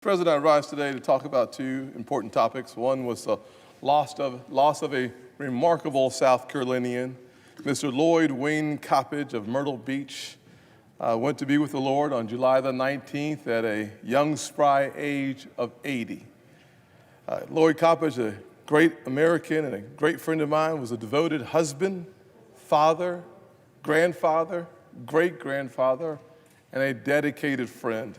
President, I rise today to talk about two important topics. One was the loss of a remarkable South Carolinian, Mr. Lloyd Wayne Coppedge of Myrtle Beach. Went to be with the Lord on July the 19th at a young, spry age of 80. Lloyd Coppedge, a great American and a great friend of mine, was a devoted husband, father, grandfather, great-grandfather, and a dedicated friend.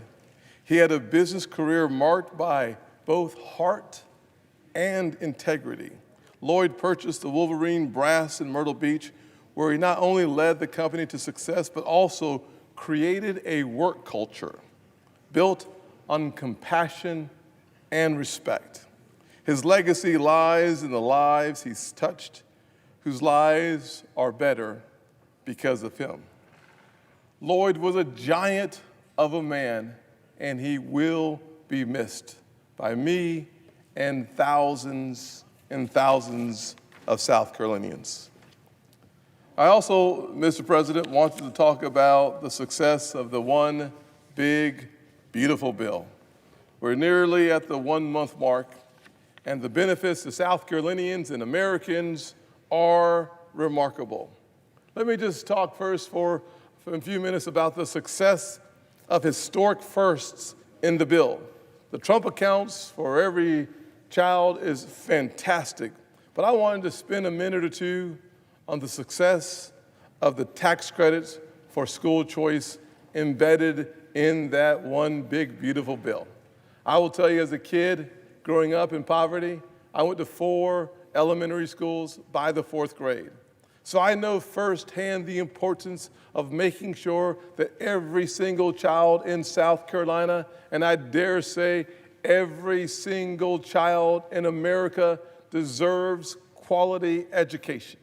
He had a business career marked by both heart and integrity. Lloyd purchased the Wolverine Brass in Myrtle Beach, where he not only led the company to success, but also created a work culture built on compassion and respect. His legacy lies in the lives he's touched, whose lives are better because of him. Lloyd was a giant of a man, and he will be missed by me and thousands of South Carolinians. I also, Mr. President, wanted to talk about the success of the one big, beautiful bill. We're nearly at the 1 month mark, and the benefits to South Carolinians and Americans are remarkable. Let me just talk first for a few minutes about the success of historic firsts in the bill. The Trump accounts for every child is fantastic, but I wanted to spend a minute or two on the success of the tax credits for school choice embedded in that one big, beautiful bill. I will tell you, as a kid growing up in poverty, I went to 4 elementary schools by the 4th grade. So I know firsthand the importance of making sure that every single child in South Carolina, and I dare say every single child in America, deserves quality education.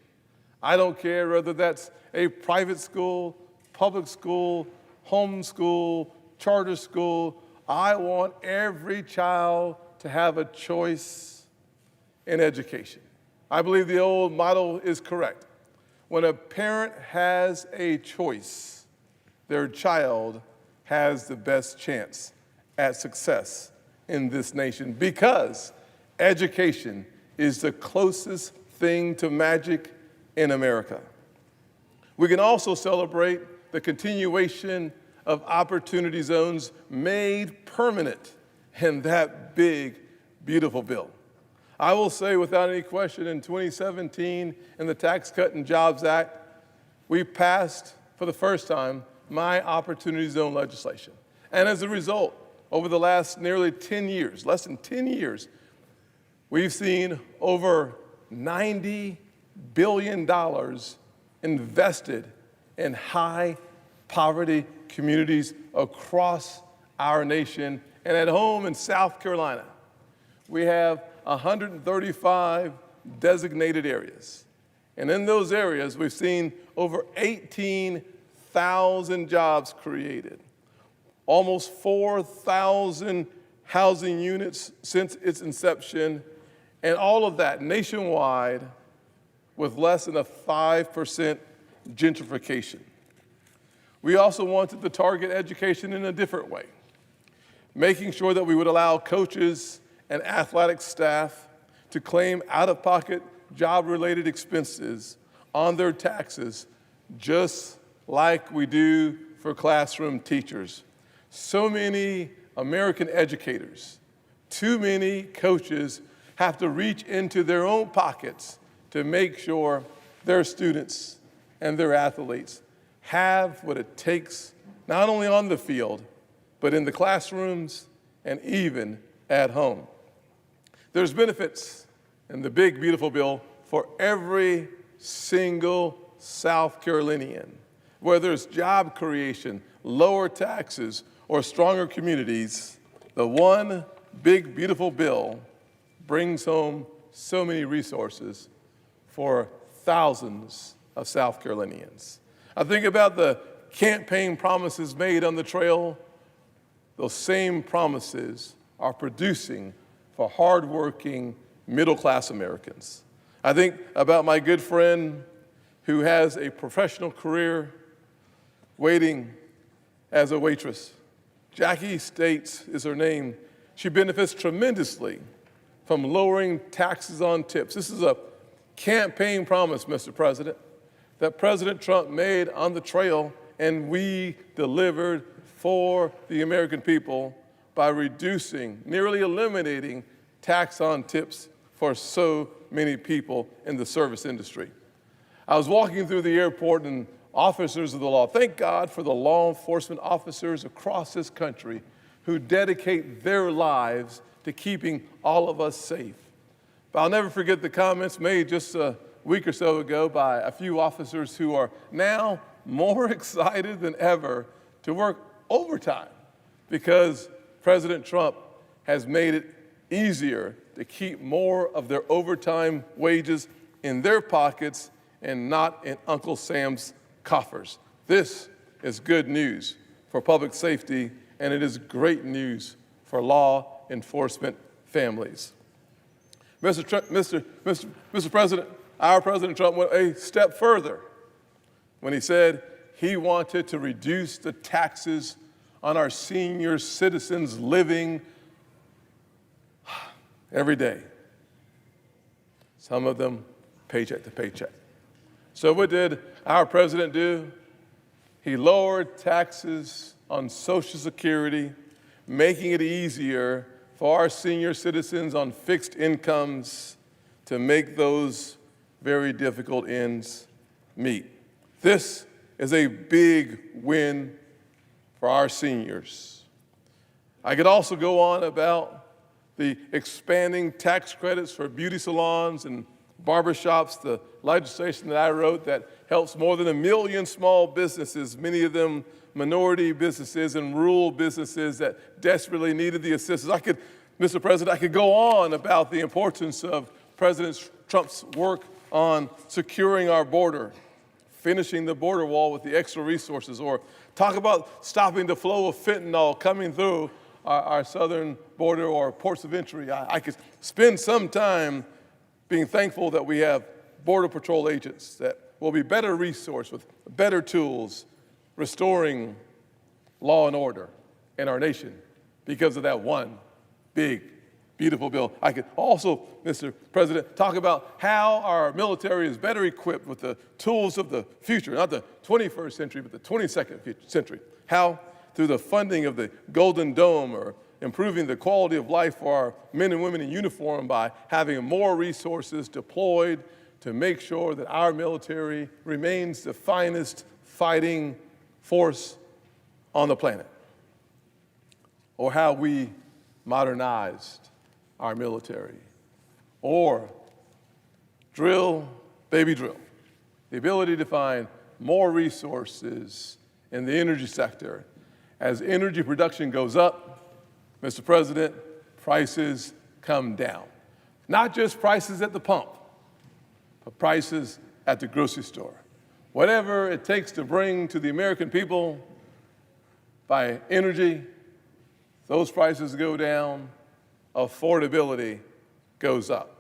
I don't care whether that's a private school, public school, homeschool, charter school. I want every child to have a choice in education. I believe the old motto is correct. When a parent has a choice, their child has the best chance at success in this nation, because education is the closest thing to magic in America. We can also celebrate the continuation of opportunity zones made permanent in that big, beautiful bill. I will say without any question, in 2017, in the Tax Cut and Jobs Act, we passed, for the first time, my Opportunity Zone legislation. And as a result, over the last nearly 10 years, less than 10 years, we've seen over $90 billion invested in high poverty communities across our nation. And at home in South Carolina, we have 135 designated areas. And in those areas, we've seen over 18,000 jobs created, almost 4,000 housing units since its inception, and all of that nationwide with less than a 5% gentrification. We also wanted to target education in a different way, making sure that we would allow coaches and athletic staff to claim out-of-pocket job-related expenses on their taxes, just like we do for classroom teachers. So many American educators, too many coaches have to reach into their own pockets to make sure their students and their athletes have what it takes, not only on the field, but in the classrooms and even at home. There's benefits in the big, beautiful bill for every single South Carolinian, whether it's job creation, lower taxes, or stronger communities. The one big, beautiful bill brings home so many resources for thousands of South Carolinians. I think about the campaign promises made on the trail. Those same promises are producing for hardworking, middle-class Americans. I think about my good friend who has a professional career waiting as a waitress. Jackie States is her name. She benefits tremendously from lowering taxes on tips. This is a campaign promise, Mr. President, that President Trump made on the trail, and we delivered for the American people by reducing, nearly eliminating tax on tips for so many people in the service industry. I was walking through the airport and officers of the law, thank God for the law enforcement officers across this country who dedicate their lives to keeping all of us safe. But I'll never forget the comments made just a week or so ago by a few officers who are now more excited than ever to work overtime because President Trump has made it easier to keep more of their overtime wages in their pockets and not in Uncle Sam's coffers. This is good news for public safety, and it is great news for law enforcement families. Mr. President, our President Trump went a step further when he said he wanted to reduce the taxes on our senior citizens living every day. Some of them paycheck to paycheck. So what did our president do? He lowered taxes on Social Security, making it easier for our senior citizens on fixed incomes to make those very difficult ends meet. This is a big win for our seniors. I could also go on about the expanding tax credits for beauty salons and barbershops, the legislation that I wrote that helps more than 1 million small businesses, many of them minority businesses and rural businesses that desperately needed the assistance. Mr. President, I could go on about the importance of President Trump's work on securing our border, finishing the border wall with the extra resources, or talk about stopping the flow of fentanyl coming through our southern border or ports of entry. I could spend some time being thankful that we have Border Patrol agents that will be better resourced with better tools, restoring law and order in our nation because of that one big, beautiful bill. I could also, Mr. President, talk about how our military is better equipped with the tools of the future, not the 21st century, but the 22nd century. How, through the funding of the Golden Dome or improving the quality of life for our men and women in uniform by having more resources deployed to make sure that our military remains the finest fighting force on the planet. Or how we modernized our military. Or drill, baby drill. The ability to find more resources in the energy sector. As energy production goes up, Mr. President, prices come down. Not just prices at the pump, but prices at the grocery store. Whatever it takes to bring to the American people by energy, those prices go down, affordability goes up.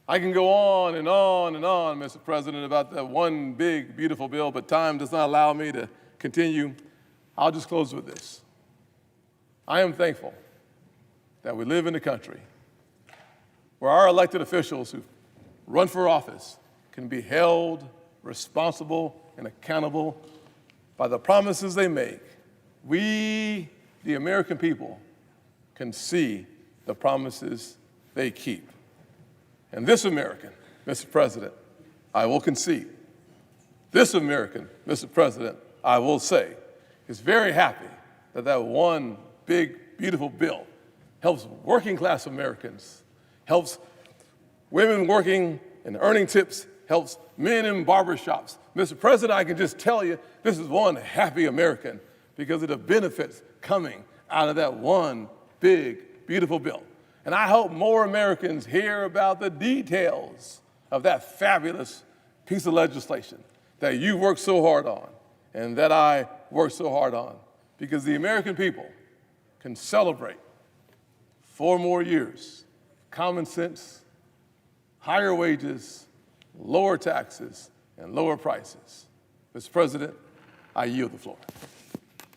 I can go on and on and on, Mr. President, about that one big, beautiful bill, but time does not allow me to continue. I'll just close with this. I am thankful that we live in a country where our elected officials who run for office can be held responsible and accountable by the promises they make. We, the American people, can see the promises they keep. And this American, Mr. President, I will concede, this American, Mr. President, I will say, is very happy that that one big, beautiful bill helps working class Americans, helps women working and earning tips, helps men in barbershops. Mr. President, I can just tell you, this is one happy American because of the benefits coming out of that one big, beautiful bill. And I hope more Americans hear about the details of that fabulous piece of legislation that you worked so hard on and that I worked so hard on, because the American people can celebrate 4 more years, common sense, higher wages, lower taxes, and lower prices. Mr. President, I yield the floor.